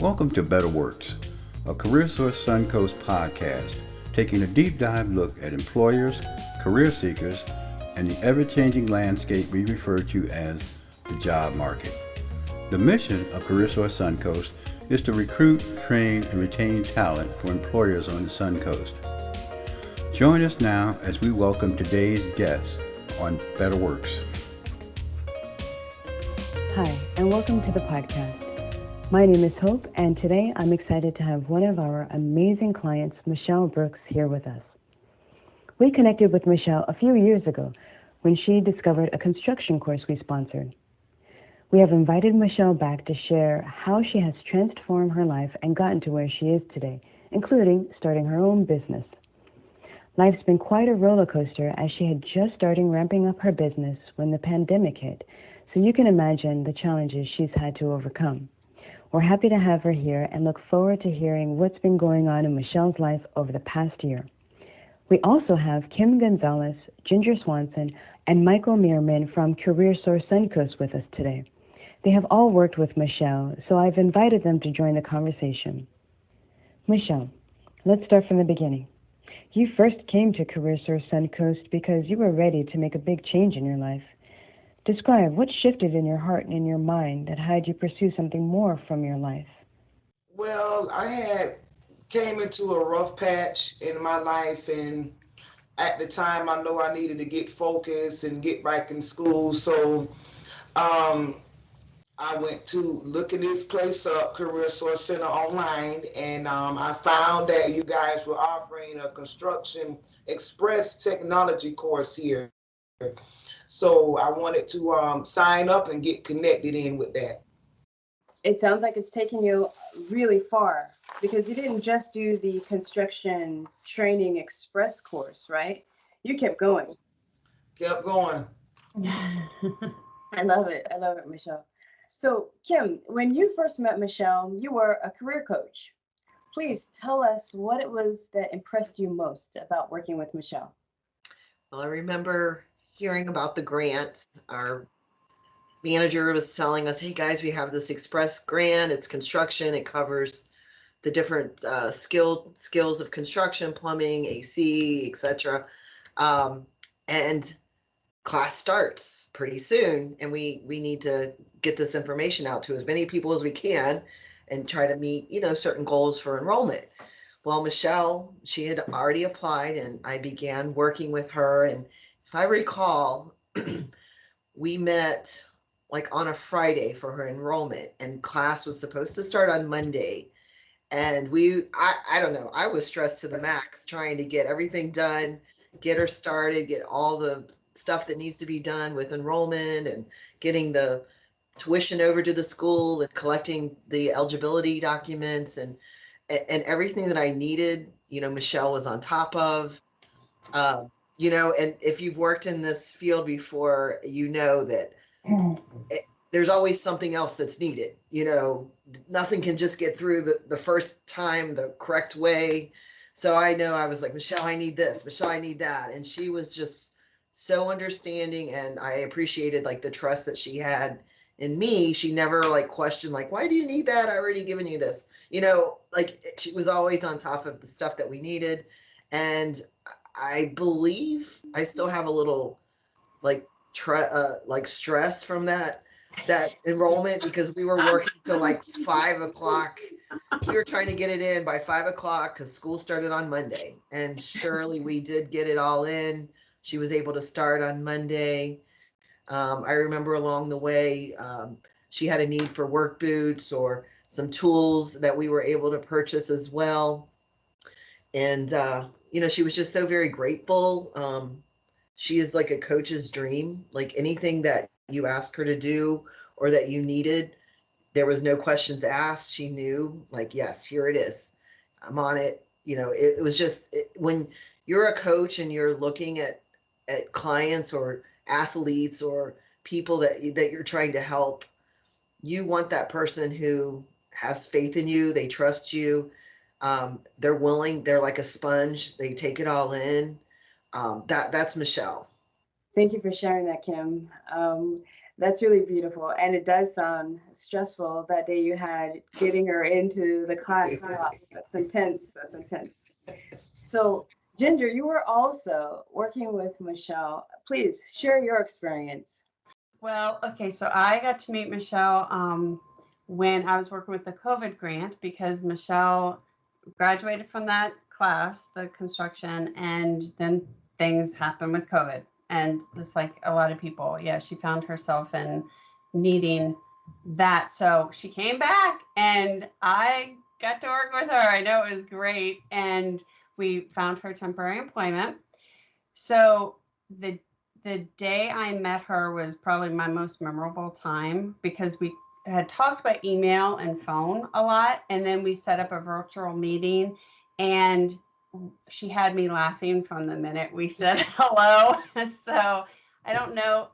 Welcome to BetterWorks, a CareerSource Suncoast podcast, taking a deep dive look at employers, career seekers, and the ever-changing landscape we refer to as the job market. The mission of CareerSource Suncoast is to recruit, train, and retain talent for employers on the Suncoast. Join us now as we welcome today's guests on BetterWorks. Hi, and welcome to the podcast. My name is Hope, and today I'm excited to have one of our amazing clients, Michelle Brooks, here with us. We connected with Michelle a few years ago when she discovered a construction course we sponsored. We have invited Michelle back to share how she has transformed her life and gotten to where she is today, including starting her own business. Life's been quite a roller coaster as she had just started ramping up her business when the pandemic hit, so you can imagine the challenges she's had to overcome. We're happy to have her here and look forward to hearing what's been going on in Michelle's life over the past year. We also have Kim Gonzalez, Ginger Swanson, and Michael Meerman from CareerSource Suncoast with us today. They have all worked with Michelle, so I've invited them to join the conversation. Michelle, let's start from the beginning. You first came to CareerSource Suncoast because you were ready to make a big change in your life. Describe what shifted in your heart and in your mind that had you pursue something more from your life. Well, I had came into a rough patch in my life, and at the time I know I needed to get focused and get back in school. So I went to looking this place up, Career Source Center online, and I found that you guys were offering a construction express technology course here. So I wanted to sign up and get connected in with that. It sounds like it's taken you really far because you didn't just do the construction training express course, right? You kept going. Kept going. I love it. I love it, Michelle. So, Kim, when you first met Michelle, you were a career coach. Please tell us what it was that impressed you most about working with Michelle. Well, I remember hearing about the grants. Our manager was telling us, hey guys, we have this express grant. It's construction. It covers the different skills of construction, plumbing, AC, etc. And class starts pretty soon, and we need to get this information out to as many people as we can and try to meet, certain goals for enrollment. Well, Michelle, she had already applied, and I began working with her. And if I recall, we met like on a Friday for her enrollment, and class was supposed to start on Monday. And I don't know, I was stressed to the max trying to get everything done, get her started, get all the stuff that needs to be done with enrollment and getting the tuition over to the school and collecting the eligibility documents and everything that I needed, Michelle was on top of. And if you've worked in this field before, you know that there's always something else that's needed. Nothing can just get through the first time the correct way. So I know I was like, Michelle, I need this. Michelle, I need that. And she was just so understanding, and I appreciated like the trust that she had in me. She never like questioned like, why do you need that? I already given you this. She was always on top of the stuff that we needed. And I believe I still have a little like stress from that enrollment because we were working till like 5:00. We were trying to get it in by 5:00 because school started on Monday, and surely we did get it all in. She was able to start on Monday. I remember along the way, she had a need for work boots or some tools that we were able to purchase as well. And, she was just so very grateful. She is like a coach's dream. Like anything that you ask her to do or that you needed, there was no questions asked. She knew, like, yes, here it is. I'm on it. It was just when you're a coach and you're looking at clients or athletes or people that you're trying to help, you want that person who has faith in you. They trust you. They're willing. They're like a sponge. They take it all in. That's Michelle. Thank you for sharing that, Kim. That's really beautiful. And it does sound stressful that day you had getting her into the class slot. That's intense. That's intense. So, Ginger, you were also working with Michelle. Please share your experience. Well, okay, so I got to meet Michelle when I was working with the COVID grant because Michelle graduated from that class, the construction, and then things happened with COVID. And just like a lot of people, yeah, she found herself in needing that. So she came back and I got to work with her. I know it was great. And we found her temporary employment. So the the day I met her was probably my most memorable time because we had talked by email and phone a lot, and then we set up a virtual meeting, and she had me laughing from the minute we said hello. So I don't know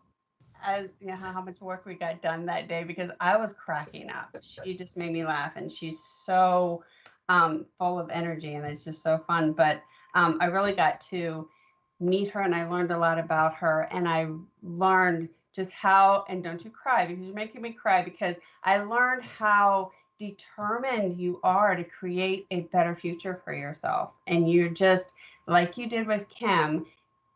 as you know how much work we got done that day because I was cracking up. She just made me laugh, and she's so full of energy, and it's just so fun. But I really got to meet her, and I learned a lot about her, and I learned just how, and don't you cry because you're making me cry, because I learned how determined you are to create a better future for yourself. And you're just like you did with Kim,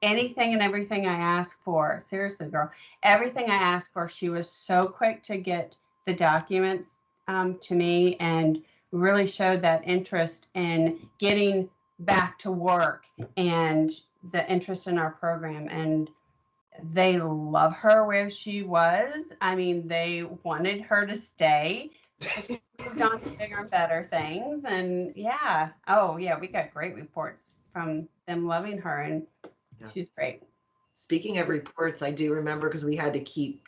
anything and everything I asked for, seriously, girl, everything I asked for, she was so quick to get the documents to me and really showed that interest in getting back to work and the interest in our program. And they love her where she was. I mean, they wanted her to stay. She moved on to bigger and better things. And yeah, oh yeah, we got great reports from them loving her, and Yeah. she's great. Speaking of reports, I do remember because we had to keep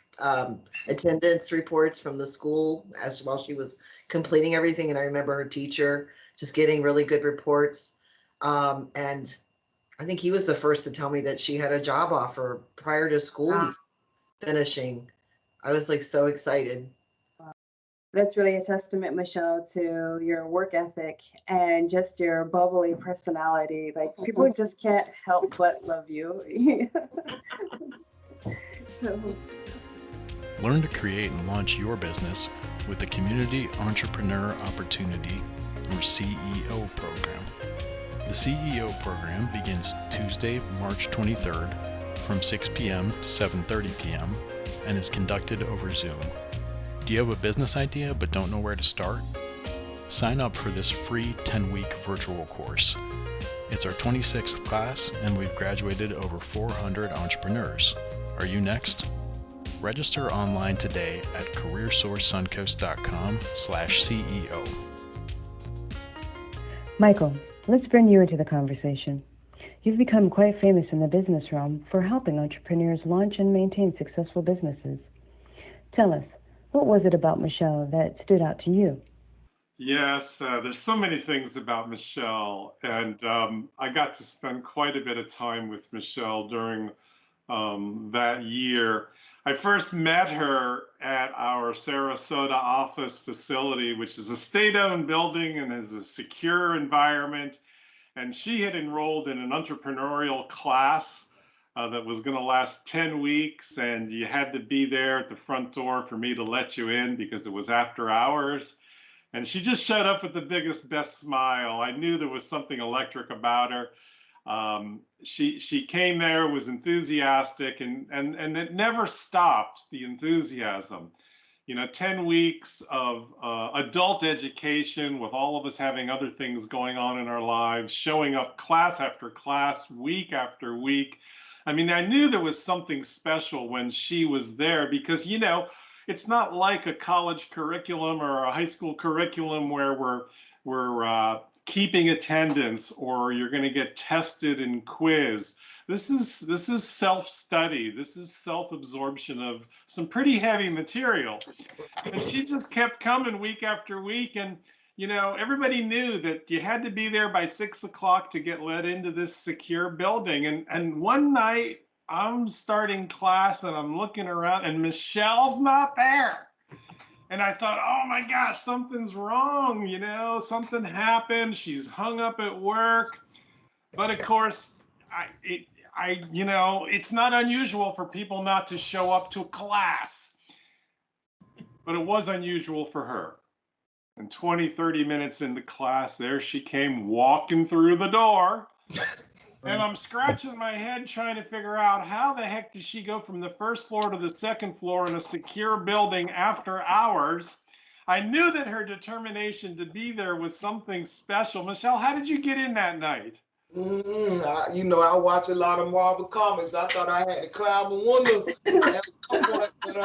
attendance reports from the school as while she was completing everything. And I remember her teacher just getting really good reports. And I think he was the first to tell me that she had a job offer prior to school Wow. finishing. I was like so excited. That's really a testament, Michelle, to your work ethic and just your bubbly personality. Like people just can't help but love you. So, Learn to create and launch your business with the Community Entrepreneur Opportunity, or CEO program. The CEO program begins Tuesday, March 23rd from 6 p.m. to 7:30 p.m. and is conducted over Zoom. Do you have a business idea but don't know where to start? Sign up for this free 10-week virtual course. It's our 26th class, and we've graduated over 400 entrepreneurs. Are you next? Register online today at CareerSourceSuncoast.com/CEO. Michael, let's bring you into the conversation. You've become quite famous in the business realm for helping entrepreneurs launch and maintain successful businesses. Tell us, what was it about Michelle that stood out to you? Yes, there's so many things about Michelle, and I got to spend quite a bit of time with Michelle during that year. I first met her at our Sarasota office facility, which is a state-owned building and is a secure environment. And she had enrolled in an entrepreneurial class that was going to last 10 weeks. And you had to be there at the front door for me to let you in because it was after hours. And she just showed up with the biggest, best smile. I knew there was something electric about her. She came there, was enthusiastic, and it never stopped, the enthusiasm. 10 weeks of adult education with all of us having other things going on in our lives, showing up class after class, week after week. I mean, I knew there was something special when she was there because, it's not like a college curriculum or a high school curriculum where we're keeping attendance or you're going to get tested and quiz. This is self-study. This is self-absorption of some pretty heavy material. And she just kept coming week after week. And, everybody knew that you had to be there by 6 o'clock to get let into this secure building. And one night I'm starting class and I'm looking around and Michelle's not there. And I thought, oh my gosh, something's wrong, something happened. She's hung up at work. But of course, it's not unusual for people not to show up to class. but it was unusual for her. And 20, 30 minutes into class, there she came walking through the door. And I'm scratching my head trying to figure out how the heck did she go from the first floor to the second floor in a secure building after hours? I knew that her determination to be there was something special. Michelle, how did you get in that night? I watch a lot of Marvel comics. I thought I had to climb a window at some point, but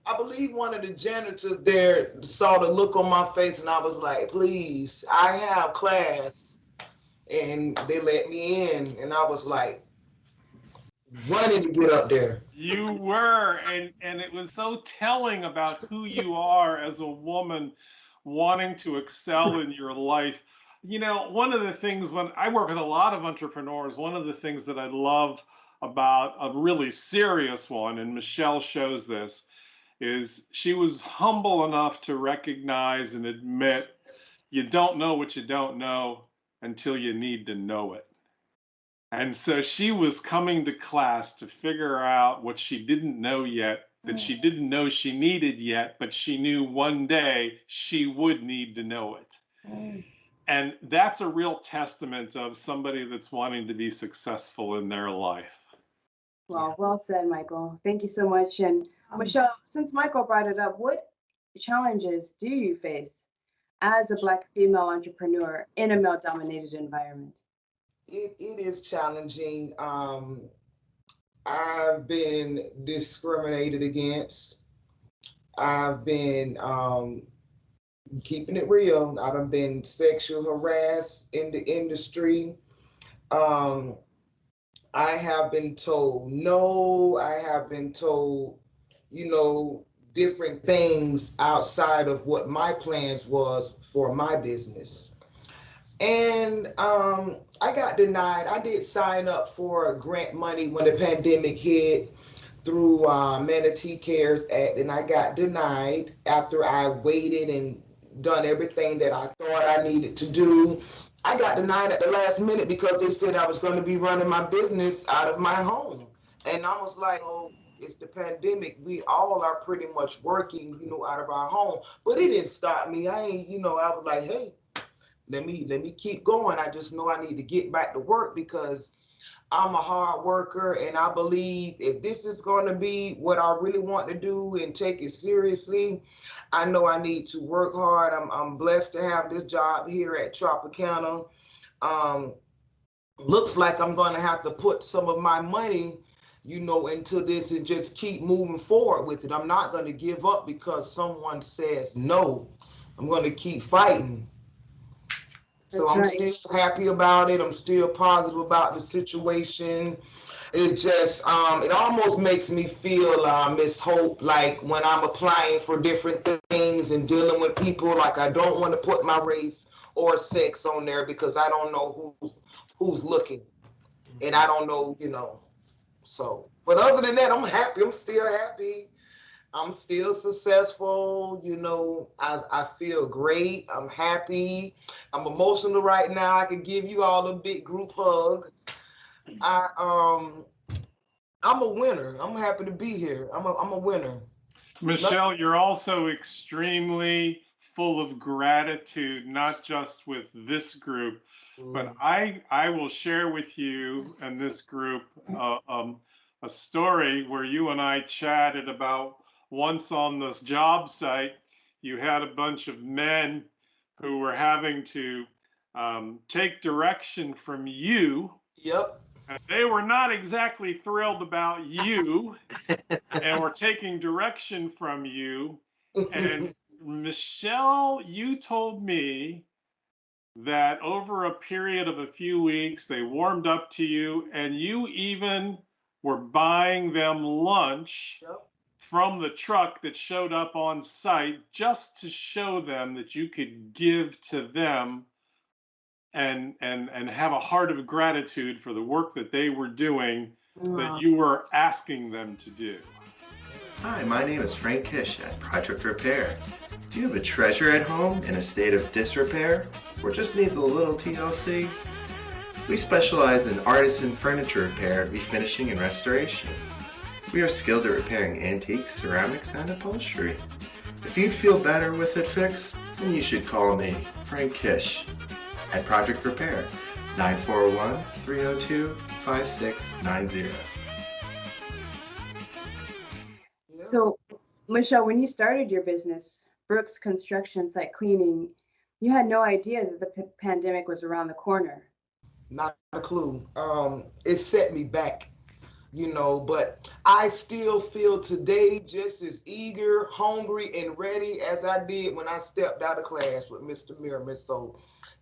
I believe one of the janitors there saw the look on my face, and I was like, "Please, I have class," and they let me in, and I was like, running to get up there. You were, and it was so telling about who you are as a woman wanting to excel in your life. One of the things when I work with a lot of entrepreneurs, one of the things that I love about a really serious one, and Michelle shows this, is she was humble enough to recognize and admit you don't know what you don't know until you need to know it. And so she was coming to class to figure out what she didn't know yet, that she didn't know she needed yet, but she knew one day she would need to know it. And that's a real testament of somebody that's wanting to be successful in their life. Well, well said, Michael. Thank you so much. And Michelle, since Michael brought it up, what challenges do you face as a Black female entrepreneur in a male-dominated environment? It is challenging. I've been discriminated against. I've been keeping it real. I've been sexual harassed in the industry. I have been told no. I have been told, different things outside of what my plans was for my business. And I got denied. I did sign up for grant money when the pandemic hit through Manatee CARES Act, and I got denied after I waited and done everything that I thought I needed to do. I got denied at the last minute because they said I was going to be running my business out of my home. And I was like, oh, it's the pandemic. We all are pretty much working, out of our home. But it didn't stop me. I was like, hey, let me keep going. I just know I need to get back to work because I'm a hard worker, and I believe if this is going to be what I really want to do and take it seriously, I know I need to work hard. I'm blessed to have this job here at Tropicana. Looks like I'm going to have to put some of my money, into this and just keep moving forward with it. I'm not going to give up because someone says no. I'm going to keep fighting. So I'm still happy about it. I'm still positive about the situation. It just, it almost makes me feel, Miss Hope, like when I'm applying for different things and dealing with people, like I don't want to put my race or sex on there because I don't know who's looking. And I don't know, so. But other than that, I'm happy. I'm still happy. I'm still successful. I feel great. I'm happy. I'm emotional right now. I can give you all a big group hug. I'm a winner. I'm happy to be here. I'm a winner. Michelle, you're also extremely full of gratitude, not just with this group, but I will share with you and this group a story where you and I chatted about once on this job site, you had a bunch of men who were having to take direction from you. Yep. And they were not exactly thrilled about you and were taking direction from you. And Michelle, you told me that over a period of a few weeks, they warmed up to you and you even were buying them lunch from the truck that showed up on site just to show them that you could give to them and have a heart of gratitude for the work that they were doing that you were asking them to do. Hi, my name is Frank Kish at Project Repair. Do you have a treasure at home in a state of disrepair or just needs a little TLC? We specialize in artisan furniture repair, refinishing, and restoration. We are skilled at repairing antiques, ceramics, and upholstery. If you'd feel better with it fixed, then you should call me, Frank Kish, at Project Repair, 941-302-5690. So, Michelle, when you started your business, Brooks Construction Site Cleaning, you had no idea that the pandemic was around the corner. Not a clue. It set me back, but I still feel today just as eager, hungry, and ready as I did when I stepped out of class with Mr. Meerman. So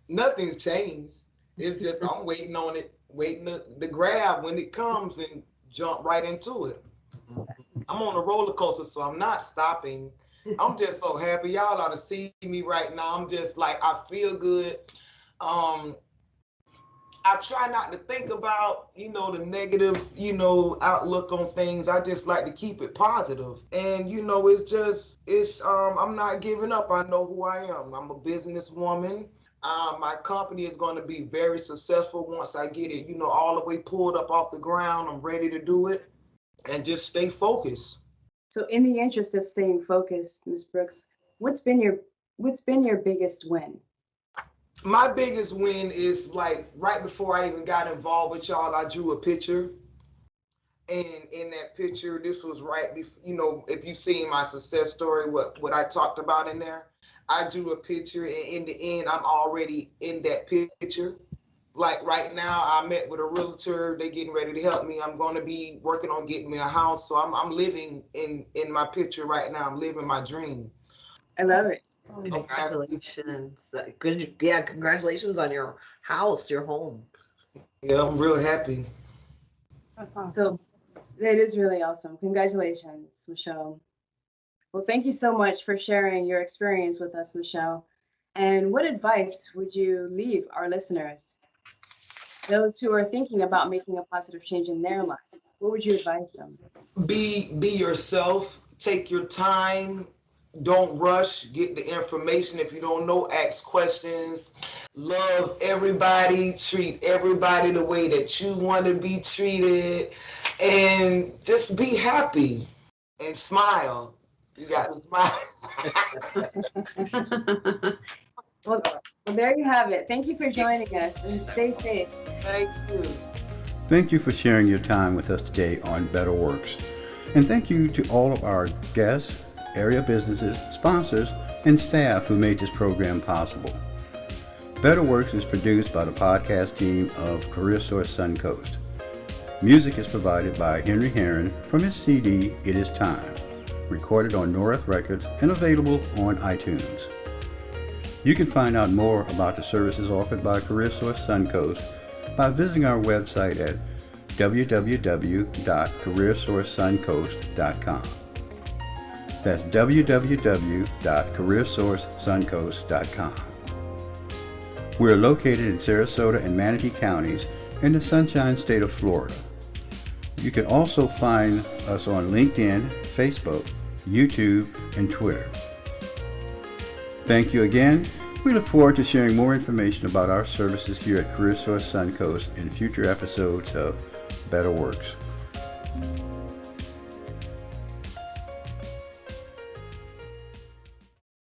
nothing's changed. It's just I'm waiting on it, waiting to grab when it comes and jump right into it. I'm on a roller coaster, so I'm not stopping. I'm just so happy. Y'all ought to see me right now. I'm just like, I feel good. I try not to think about, the negative, outlook on things. I just like to keep it positive. And, I'm not giving up. I know who I am. I'm a businesswoman. My company is going to be very successful once I get it, all the way pulled up off the ground. I'm ready to do it and just stay focused. So in the interest of staying focused, Ms. Brooks, what's been your biggest win? My biggest win is like right before I even got involved with y'all, I drew a picture. And in that picture, this was right before, if you've seen my success story, what I talked about in there, I drew a picture, and in the end, I'm already in that picture. Like right now, I met with a realtor. They getting ready to help me. I'm going to be working on getting me a house. So I'm living in my picture right now. I'm living my dream. I love it. Congratulations. Good. Yeah, congratulations on your house, your home. Yeah, I'm real happy. That's awesome. So that is really awesome. Congratulations, Michelle. Well, thank you so much for sharing your experience with us, Michelle. And what advice would you leave our listeners? Those who are thinking about making a positive change in their life, what would you advise them? Be yourself. Take your time. Don't rush. Get the information. If you don't know, ask questions. Love everybody. Treat everybody the way that you want to be treated. And just be happy and smile. You got to smile. Well, there you have it. Thank you for joining us, and stay safe. Thank you. Thank you for sharing your time with us today on BetterWorks. And thank you to all of our guests, area businesses, sponsors, and staff who made this program possible. BetterWorks is produced by the podcast team of CareerSource Suncoast. Music is provided by Henry Herron from his CD, It Is Time, recorded on North Records and available on iTunes. You can find out more about the services offered by CareerSource Suncoast by visiting our website at www.careersourcesuncoast.com. That's www.careersourcesuncoast.com. We're located in Sarasota and Manatee counties in the Sunshine State of Florida. You can also find us on LinkedIn, Facebook, YouTube, and Twitter. Thank you again. We look forward to sharing more information about our services here at CareerSource Suncoast in future episodes of BetterWorks.